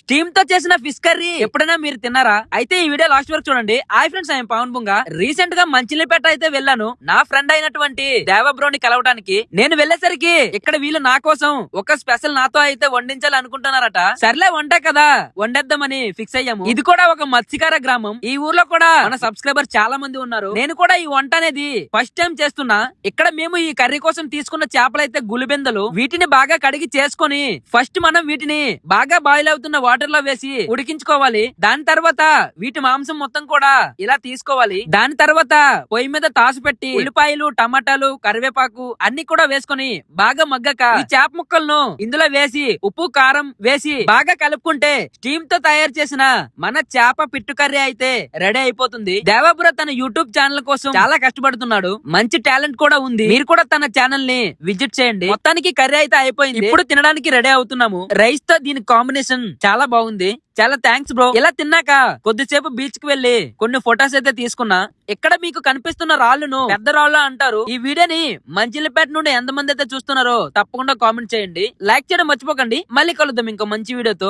Steam తో చేసిన fish curry ఎప్పుడైనా మీరు తిన్నారా? అయితే ఈ వీడియో లాస్ట్ వరకు చూడండి. Hi friends, I'm Pavan Bunga. Recent గా మంచినీపేట అయితే వెళ్ళాను నా ఫ్రెండ్ అయినటువంటి దేవబ్రోని కలవడానికి. నేను వెళ్ళేసరికి ఇక్కడ వీళ్ళు నా కోసం ఒక స్పెషల్ నాతో అయితే వండించాలి అనుకుంటున్నారట. సర్లే వంట కదా వండేద్దామని ఫిక్స్ అయ్యాము. ఇది కూడా ఒక మత్స్యకార గ్రామం. ఈ ఊర్లో కూడా మన సబ్స్క్రైబర్ చాలా మంది ఉన్నారు. నేను కూడా ఈ వంట అనేది ఫస్ట్ టైం చేస్తున్నా. ఇక్కడ మేము ఈ కర్రీ కోసం తీసుకున్న చేపలైతే గులిబెందలు. వీటిని బాగా కడిగి చేసుకొని ఫస్ట్ మనం వీటిని బాగా బాయిల్ అవుతున్న వాటర్ లో వేసి ఉడికించుకోవాలి. దాని తర్వాత వీటి మాంసం మొత్తం కూడా ఇలా తీసుకోవాలి. దాని తర్వాత పొయ్యి మీద తాసు పెట్టి ఉల్లిపాయలు, టమాటాలు, కరివేపాకు అన్ని కూడా వేసుకొని బాగా మగ్గక ఈ చేప ముక్కలను ఇందులో వేసి ఉప్పు, కారం వేసి బాగా కలుపుకుంటే స్టీమ్ తో తయారు చేసిన మన చేప పిట్టు కర్రీ అయితే రెడీ అయిపోతుంది. దేవాపుర తన యూట్యూబ్ ఛానల్ కోసం చాలా కష్టపడుతున్నాడు. మంచి టాలెంట్ కూడా ఉంది. మీరు కూడా తన ఛానల్ ని విజిట్ చేయండి. మొత్తానికి కర్రీ అయితే అయిపోయింది. ఇప్పుడు తినడానికి రెడీ అవుతున్నాము. రైస్ తో దీని కాంబినేషన్ చాలా బాగుంది. చాలా థ్యాంక్స్ బ్రో. ఇలా తిన్నాక కొద్దిసేపు బీచ్ కి వెళ్లి కొన్ని ఫొటోస్ అయితే తీసుకున్నా. ఇక్కడ మీకు కనిపిస్తున్న రాళ్లను పెద్ద రాళ్ళు అంటారు. ఈ వీడియోని మంచిలిపేట నుండి ఎంతమంది అయితే చూస్తున్నారో తప్పకుండా కామెంట్ చేయండి. లైక్ చేయడం మర్చిపోకండి. మళ్ళీ కలుద్దాం ఇంకో మంచి వీడియోతో.